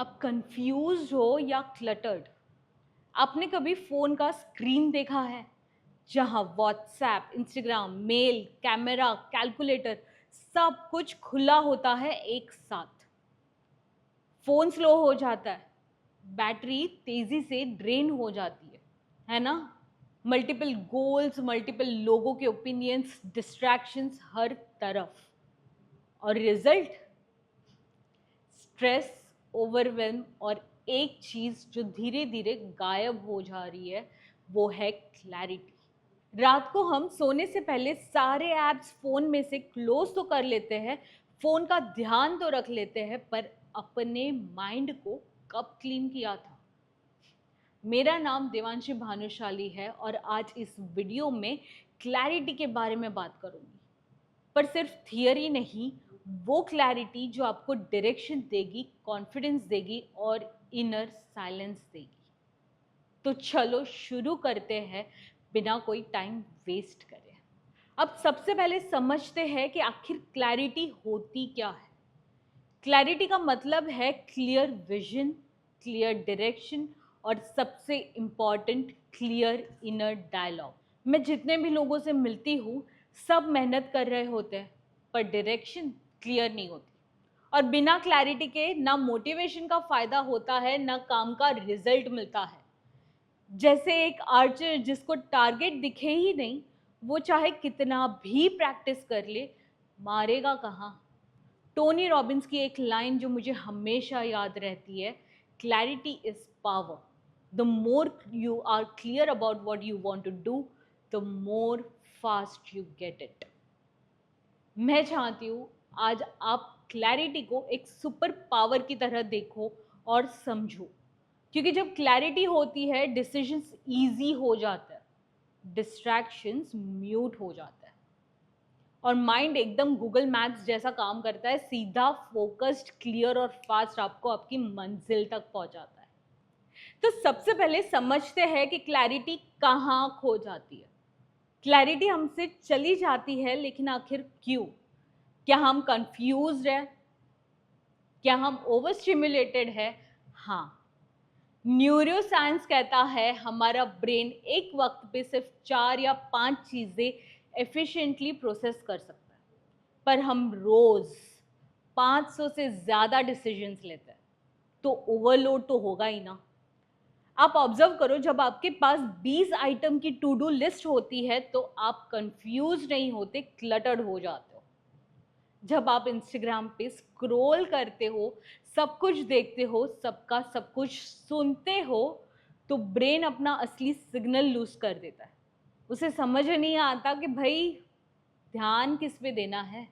आप कंफ्यूज हो या क्लटर्ड? आपने कभी फोन का स्क्रीन देखा है जहां WhatsApp, Instagram, mail, camera, calculator सब कुछ खुला होता है एक साथ? फोन स्लो हो जाता है, बैटरी तेजी से ड्रेन हो जाती है ना? मल्टीपल गोल्स, मल्टीपल लोगों के ओपिनियंस, डिस्ट्रैक्शंस हर तरफ। और रिजल्ट? स्ट्रेस, ओवरवेलम और एक चीज जो धीरे धीरे गायब हो जा रही है, वो है क्लैरिटी। रात को हम सोने से पहले सारे ऐप्स फोन में से क्लोज तो कर लेते हैं, फोन का ध्यान तो रख लेते हैं, पर अपने माइंड को कब क्लीन किया था? मेरा नाम देवांशी भानुशाली है और आज इस वीडियो में क्लैरिटी के बारे में बात करूंगी। पर सिर्फ थियरी नहीं, वो क्लैरिटी जो आपको डायरेक्शन देगी, कॉन्फिडेंस देगी और इनर साइलेंस देगी। तो चलो शुरू करते हैं बिना कोई टाइम वेस्ट करे। अब सबसे पहले समझते हैं कि आखिर क्लैरिटी होती क्या है। क्लैरिटी का मतलब है क्लियर विजन, क्लियर डायरेक्शन और सबसे इम्पॉर्टेंट क्लियर इनर डायलॉग। मैं जितने भी लोगों से मिलती हूँ, सब मेहनत कर रहे होते हैं पर डायरेक्शन क्लियर नहीं होती। और बिना क्लैरिटी के ना मोटिवेशन का फायदा होता है, ना काम का रिजल्ट मिलता है। जैसे एक आर्चर जिसको टारगेट दिखे ही नहीं, वो चाहे कितना भी प्रैक्टिस कर ले, मारेगा कहाँ? टोनी रॉबिन्स की एक लाइन जो मुझे हमेशा याद रहती है, clarity is power. The more you are clear about what you want to do, the more fast you get it. मैं चाहती हूँ आज आप क्लैरिटी को एक सुपर पावर की तरह देखो और समझो, क्योंकि जब क्लैरिटी होती है डिसीजंस ईजी हो जाता है, डिस्ट्रैक्शंस म्यूट हो जाता है और माइंड एकदम गूगल मैप्स जैसा काम करता है, सीधा फोकस्ड, क्लियर और फास्ट आपको आपकी मंजिल तक पहुंचाता है। तो सबसे पहले समझते हैं कि क्लैरिटी कहाँ खो जाती है। क्लैरिटी हमसे चली जाती है, लेकिन आखिर क्यों? क्या हम कंफ्यूज्ड है? क्या हम ओवर स्टिमुलेटेड है? हाँ, न्यूरो साइंस कहता है हमारा ब्रेन एक वक्त पे सिर्फ 4 या 5 चीजें एफिशिएंटली प्रोसेस कर सकता है, पर हम रोज 500 से ज्यादा डिसीजंस लेते हैं, तो ओवरलोड तो होगा ही ना। आप ऑब्जर्व करो, जब आपके पास 20 आइटम की टू डू लिस्ट होती है तो आप कंफ्यूज नहीं होते, क्लटर्ड हो जाते हो। जब आप इंस्टाग्राम पे स्क्रॉल करते हो, सब कुछ देखते हो, सबका सब कुछ सुनते हो, तो ब्रेन अपना असली सिग्नल लूज कर देता है। उसे समझ नहीं आता कि भाई ध्यान किस पे देना है।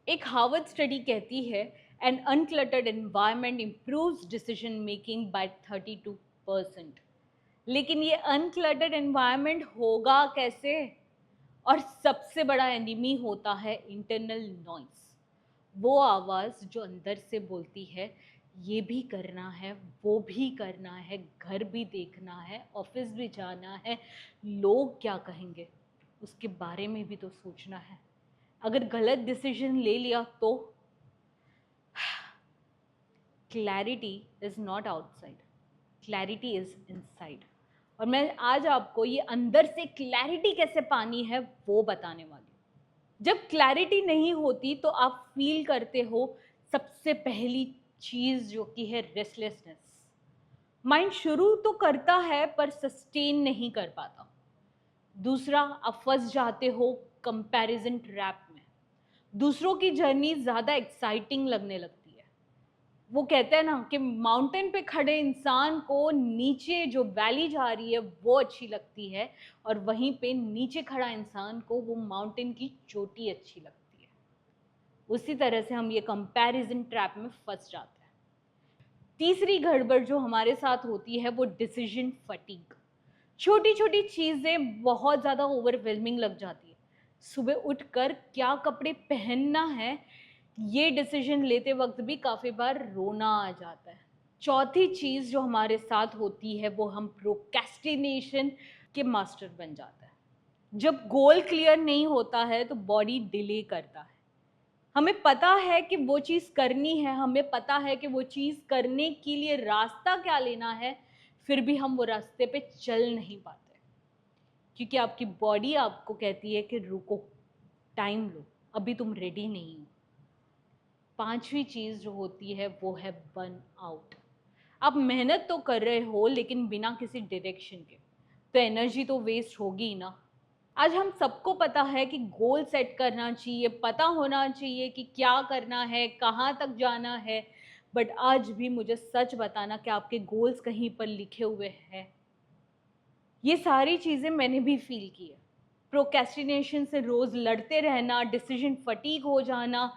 एक हार्वर्ड स्टडी कहती है an uncluttered environment improves decision making by 32%। लेकिन ये अनक्लटर्ड एनवायरनमेंट होगा कैसे? और सबसे बड़ा एनिमी होता है इंटरनल नॉइस, वो आवाज़ जो अंदर से बोलती है ये भी करना है, वो भी करना है, घर भी देखना है, ऑफिस भी जाना है, लोग क्या कहेंगे उसके बारे में भी तो सोचना है। अगर गलत डिसीजन ले लिया तो? Clarity is not outside, clarity is inside. और मैं आज आपको ये अंदर से क्लैरिटी कैसे पानी है वो बताने वाली हूँ। जब क्लैरिटी नहीं होती तो आप फील करते हो सबसे पहली चीज जो कि है रेस्टलेसनेस। माइंड शुरू तो करता है पर सस्टेन नहीं कर पाता। दूसरा, आप फंस जाते हो कंपैरिजन ट्रैप में। दूसरों की जर्नी ज्यादा एक्साइटिंग लगने लगती है। वो कहते हैं ना कि माउंटेन पे खड़े इंसान को नीचे जो वैली जा रही है वो अच्छी लगती है, और वहीं पे नीचे खड़ा इंसान को वो माउंटेन की चोटी अच्छी लगती है। उसी तरह से हम ये कंपैरिजन ट्रैप में फंस जाते हैं। तीसरी गड़बड़ जो हमारे साथ होती है वो डिसीजन फटीग। छोटी छोटी चीजें बहुत ज़्यादा ओवरवेलमिंग लग जाती है। सुबह उठकर क्या कपड़े पहनना है, ये डिसीजन लेते वक्त भी काफ़ी बार रोना आ जाता है। चौथी चीज़ जो हमारे साथ होती है वो हम प्रोक्रेस्टिनेशन के मास्टर बन जाता है। जब गोल क्लियर नहीं होता है तो बॉडी डिले करता है, हमें पता है कि वो चीज़ करनी है, हमें पता है कि वो चीज़ करने के लिए रास्ता क्या लेना है, फिर भी हम वो रास्ते पे चल नहीं पाते, क्योंकि आपकी बॉडी आपको कहती है कि रुको, टाइम लो, अभी तुम रेडी नहीं हो। पांचवी चीज़ जो होती है वो है बर्न आउट। आप मेहनत तो कर रहे हो लेकिन बिना किसी डायरेक्शन के, तो एनर्जी तो वेस्ट होगी ही ना। आज हम सबको पता है कि गोल सेट करना चाहिए, पता होना चाहिए कि क्या करना है, कहाँ तक जाना है, बट आज भी मुझे सच बताना कि आपके गोल्स कहीं पर लिखे हुए हैं। ये सारी चीज़ें मैंने भी फील की है। प्रोक्रेस्टिनेशन से रोज़ लड़ते रहना, डिसीजन फटीग हो जाना,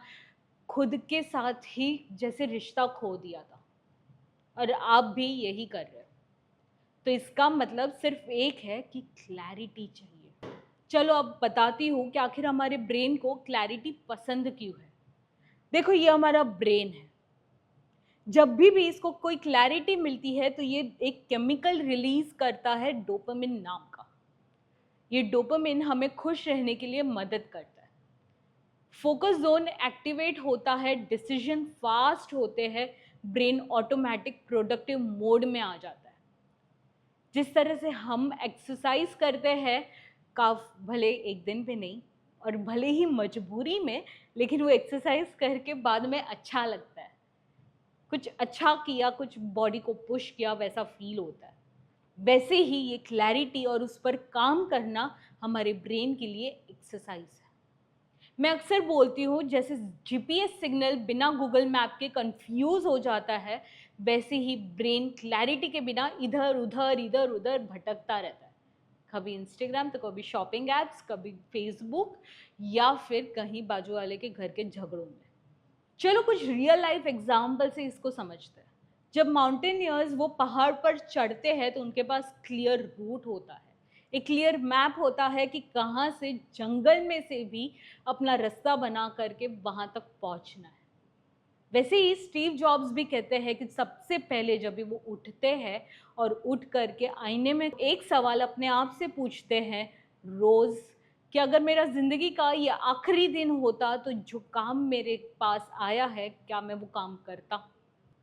खुद के साथ ही जैसे रिश्ता खो दिया था, और आप भी यही कर रहे हो। तो इसका मतलब सिर्फ एक है कि क्लैरिटी चाहिए। चलो अब बताती हूँ कि आखिर हमारे ब्रेन को क्लैरिटी पसंद क्यों है। देखो, ये हमारा ब्रेन है। जब भी इसको कोई क्लैरिटी मिलती है तो ये एक केमिकल रिलीज करता है, डोपामिन नाम का। ये डोपामिन हमें खुश रहने के लिए मदद करता है। फोकस जोन एक्टिवेट होता है, डिसीजन फास्ट होते हैं, ब्रेन ऑटोमेटिक प्रोडक्टिव मोड में आ जाता है। जिस तरह से हम एक्सरसाइज करते हैं, काफ भले एक दिन पे नहीं और भले ही मजबूरी में, लेकिन वो एक्सरसाइज करके बाद में अच्छा लगता है। कुछ अच्छा किया, कुछ बॉडी को पुश किया, वैसा फील होता है। वैसे ही ये क्लैरिटी और उस पर काम करना हमारे ब्रेन के लिए एक्सरसाइज है। मैं अक्सर बोलती हूँ, जैसे जीपीएस सिग्नल बिना गूगल मैप के कंफ्यूज हो जाता है, वैसे ही ब्रेन क्लैरिटी के बिना इधर उधर भटकता रहता है। कभी इंस्टाग्राम तो कभी शॉपिंग एप्स, कभी फेसबुक, या फिर कहीं बाजू वाले के घर के झगड़ों में। चलो कुछ रियल लाइफ एग्जाम्पल से इसको समझते हैं। जब माउंटेनियर्स वो पहाड़ पर चढ़ते हैं तो उनके पास क्लियर रूट होता है, एक क्लियर मैप होता है कि कहाँ से जंगल में से भी अपना रास्ता बना करके वहाँ तक पहुँचना है। वैसे ही स्टीव जॉब्स भी कहते हैं कि सबसे पहले जब भी वो उठते हैं और उठ करके आईने में एक सवाल अपने आप से पूछते हैं रोज़, कि अगर मेरा ज़िंदगी का ये आखिरी दिन होता तो जो काम मेरे पास आया है, क्या मैं वो काम करता?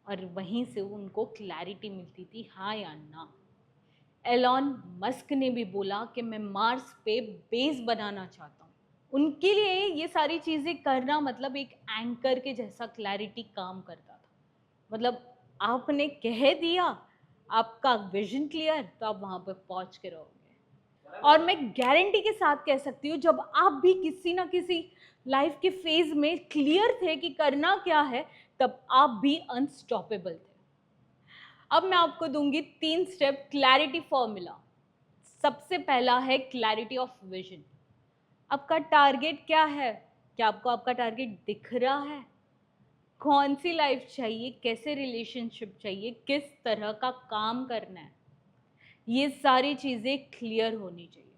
और वहीं से उनको क्लैरिटी मिलती थी, हाँ या ना। एलॉन मस्क ने भी बोला कि मैं मार्स पे बेस बनाना चाहता हूँ। उनके लिए ये सारी चीज़ें करना मतलब एक एंकर के जैसा क्लैरिटी काम करता था। मतलब आपने कह दिया, आपका विजन क्लियर, तो आप वहाँ पर पहुँच के रहोगे। और मैं गारंटी के साथ कह सकती हूँ, जब आप भी किसी ना किसी लाइफ के फेज में क्लियर थे कि करना क्या है, तब आप भी अनस्टॉपेबल थे। अब मैं आपको दूंगी 3 स्टेप क्लैरिटी फॉर्मूला। सबसे पहला है क्लैरिटी ऑफ विजन। आपका टारगेट क्या है? क्या आपको आपका टारगेट दिख रहा है? कौन सी लाइफ चाहिए, कैसे रिलेशनशिप चाहिए, किस तरह का काम करना है, ये सारी चीज़ें क्लियर होनी चाहिए।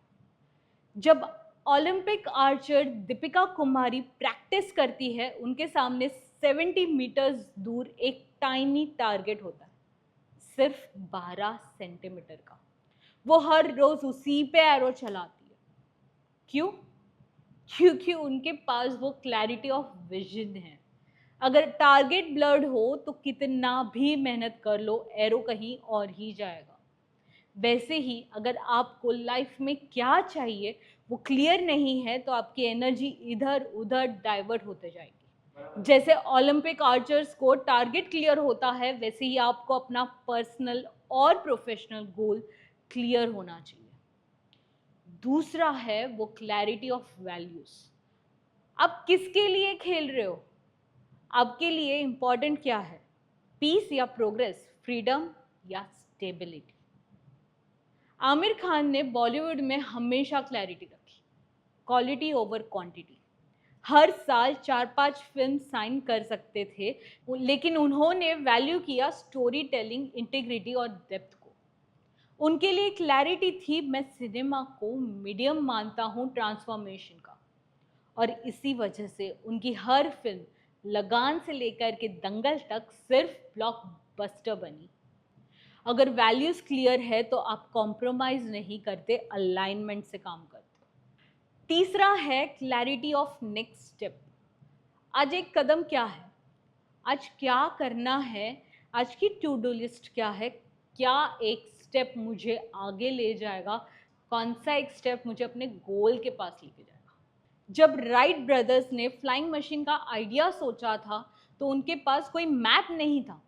जब Olympic Archer Deepika Kumari practice करती है, उनके सामने 70 मीटर्स दूर एक टाइनी टारगेट होता है, सिर्फ 12 सेंटीमीटर का। वो हर रोज उसी पे एरो चलाती है। क्यों? क्योंकि उनके पास वो क्लैरिटी ऑफ विजन है। अगर टारगेट ब्लर्ड हो तो कितना भी मेहनत कर लो, एरो कहीं और ही जाएगा। वैसे ही अगर आपको लाइफ में क्या चाहिए वो क्लियर नहीं है, तो आपकी एनर्जी इधर उधर डाइवर्ट होते जाएगी। जैसे ओलंपिक आर्चर्स को टारगेट क्लियर होता है, वैसे ही आपको अपना पर्सनल और प्रोफेशनल गोल क्लियर होना चाहिए। दूसरा है वो क्लैरिटी ऑफ वैल्यूज। आप किसके लिए खेल रहे हो? आपके लिए इंपॉर्टेंट क्या है? पीस या प्रोग्रेस, फ्रीडम या स्टेबिलिटी? आमिर खान ने बॉलीवुड में हमेशा क्लैरिटी रखी, क्वालिटी ओवर क्वांटिटी। हर साल 4-5 फिल्म साइन कर सकते थे, लेकिन उन्होंने वैल्यू किया स्टोरी टेलिंग, इंटीग्रिटी और डेप्थ को। उनके लिए क्लैरिटी थी, मैं सिनेमा को मीडियम मानता हूँ ट्रांसफॉर्मेशन का। और इसी वजह से उनकी हर फिल्म लगान से लेकर के दंगल तक सिर्फ ब्लॉकबस्टर बनी। अगर वैल्यूज क्लियर है तो आप कॉम्प्रोमाइज नहीं करते, अलाइनमेंट से काम करते हो। तीसरा है क्लैरिटी ऑफ नेक्स्ट स्टेप। आज एक कदम क्या है, आज क्या करना है, आज की टू डू लिस्ट क्या है, क्या एक स्टेप मुझे आगे ले जाएगा, कौन सा एक स्टेप मुझे अपने गोल के पास लेके जाएगा। जब राइट ब्रदर्स ने फ्लाइंग मशीन का आइडिया सोचा था तो उनके पास कोई मैप नहीं था,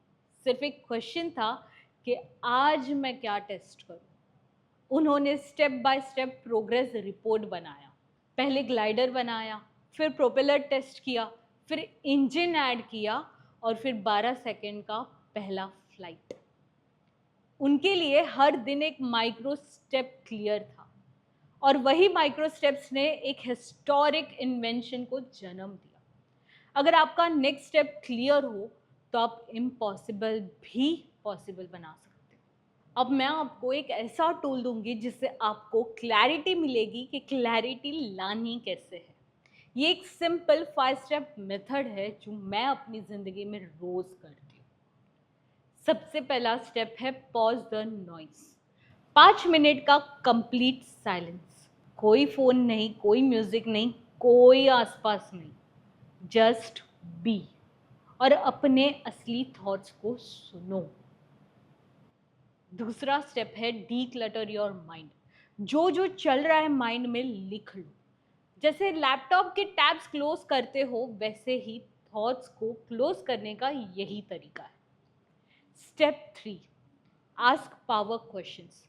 सिर्फ एक क्वेश्चन था कि आज मैं क्या टेस्ट करूं। उन्होंने step by step progress report बनाया, पहले ग्लाइडर बनाया, फिर प्रोपेलर टेस्ट किया, फिर इंजन ऐड किया और फिर 12 सेकंड का पहला फ्लाइट। उनके लिए हर दिन एक माइक्रो स्टेप क्लियर था और वही माइक्रो स्टेप्स ने एक हिस्टोरिक इन्वेंशन को जन्म दिया। अगर आपका नेक्स्ट स्टेप क्लियर हो तो आप इम्पॉसिबल भी पॉसिबल बना सकते हो। अब मैं आपको एक ऐसा टूल दूंगी जिससे आपको क्लैरिटी मिलेगी कि क्लैरिटी लानी कैसे है। ये एक सिंपल 5 स्टेप मेथड है जो मैं अपनी ज़िंदगी में रोज़ करती हूँ। सबसे पहला स्टेप है पॉज द नॉइस। 5 मिनट का कंप्लीट साइलेंस, कोई फ़ोन नहीं, कोई म्यूज़िक नहीं, कोई आसपास नहीं, जस्ट बी और अपने असली थॉट्स को सुनो। दूसरा स्टेप है डी क्लटर योर माइंड। जो जो चल रहा है माइंड में लिख लो। जैसे लैपटॉप के टैब्स क्लोज करते हो वैसे ही थॉट्स को क्लोज करने का यही तरीका है। Step 3, ask power questions.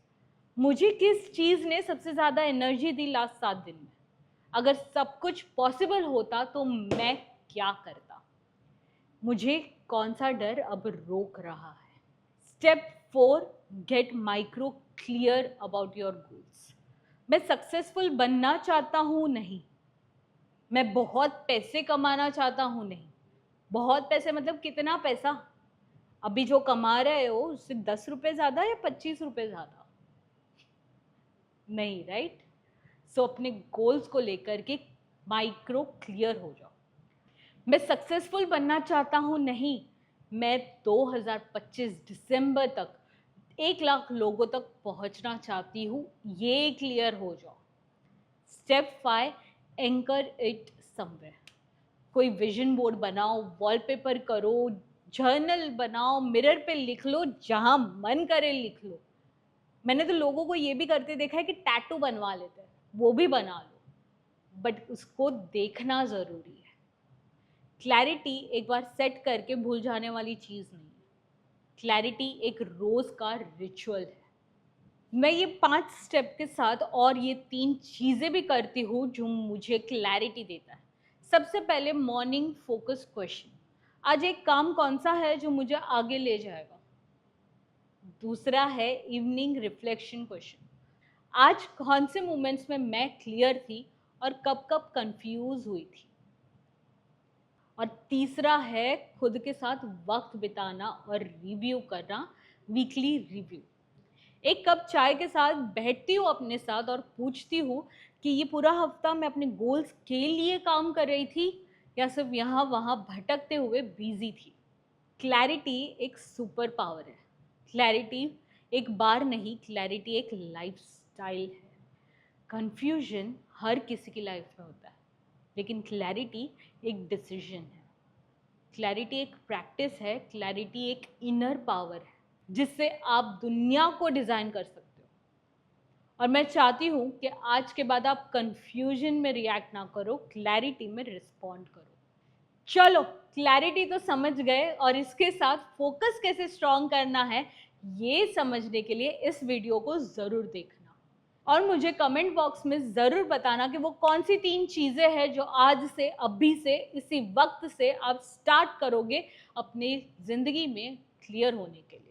मुझे किस चीज़ ने सबसे ज़्यादा एनर्जी दी लास्ट 7 दिन में? अगर सब कुछ पॉसिबल होता तो मैं क्या करता? मुझे कौन सा डर अब रोक रहा है? Step 4, get micro clear about your goals. मैं सक्सेसफुल बनना चाहता हूँ नहीं, मैं बहुत पैसे कमाना चाहता हूँ नहीं। बहुत पैसे मतलब कितना पैसा? अभी जो कमा रहे हो उससे 10 रुपये ज़्यादा या 25 रुपये ज़्यादा? नहीं, राइट? सो अपने गोल्स को लेकर के माइक्रो क्लियर हो जाओ। मैं सक्सेसफुल बनना चाहता हूँ नहीं, मैं 2025 दिसंबर तक 1 लाख लोगों तक पहुँचना चाहती हूँ, ये क्लियर हो जाओ। Step 5, anchor it somewhere. कोई विजन बोर्ड बनाओ, वॉलपेपर करो, जर्नल बनाओ, मिरर पे लिख लो, जहाँ मन करे लिख लो। मैंने तो लोगों को ये भी करते देखा है कि टैटू बनवा लेते हैं, वो भी बना लो, बट उसको देखना ज़रूरी है। क्लैरिटी एक बार सेट करके भूल जाने वाली चीज़ नहीं है। क्लैरिटी एक रोज़ का रिचुअल है। मैं ये 5 स्टेप के साथ और ये 3 चीज़ें भी करती हूँ जो मुझे क्लैरिटी देता है। सबसे पहले मॉर्निंग फोकस क्वेश्चन, आज एक काम कौन सा है जो मुझे आगे ले जाएगा? दूसरा है इवनिंग रिफ्लेक्शन क्वेश्चन, आज कौन से मोमेंट्स में मैं क्लियर थी और कब कब कंफ्यूज हुई थी? और तीसरा है खुद के साथ वक्त बिताना और रिव्यू करना, वीकली रिव्यू। एक कप चाय के साथ बैठती हूँ अपने साथ और पूछती हूँ कि ये पूरा हफ्ता मैं अपने गोल्स के लिए काम कर रही थी या सिर्फ यहाँ वहाँ भटकते हुए बिजी थी। क्लैरिटी एक सुपर पावर है। क्लैरिटी एक बार नहीं, क्लैरिटी एक लाइफस्टाइल है। कंफ्यूजन हर किसी की लाइफ में होता है, लेकिन क्लैरिटी एक डिसीजन है। क्लैरिटी एक प्रैक्टिस है, क्लैरिटी एक इनर पावर है जिससे आप दुनिया को डिज़ाइन कर सकते हो। और मैं चाहती हूँ कि आज के बाद आप कंफ्यूजन में रिएक्ट ना करो, क्लैरिटी में रिस्पॉन्ड करो। चलो, क्लैरिटी तो समझ गए और इसके साथ फोकस कैसे स्ट्रॉन्ग करना है ये समझने के लिए इस वीडियो को ज़रूर देखना और मुझे कमेंट बॉक्स में ज़रूर बताना कि वो कौन सी 3 चीज़ें हैं जो आज से, अभी से, इसी वक्त से आप स्टार्ट करोगे अपनी ज़िंदगी में क्लियर होने के लिए।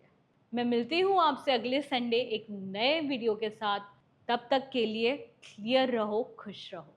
मैं मिलती हूँ आपसे अगले संडे एक नए वीडियो के साथ। तब तक के लिए क्लियर रहो, खुश रहो।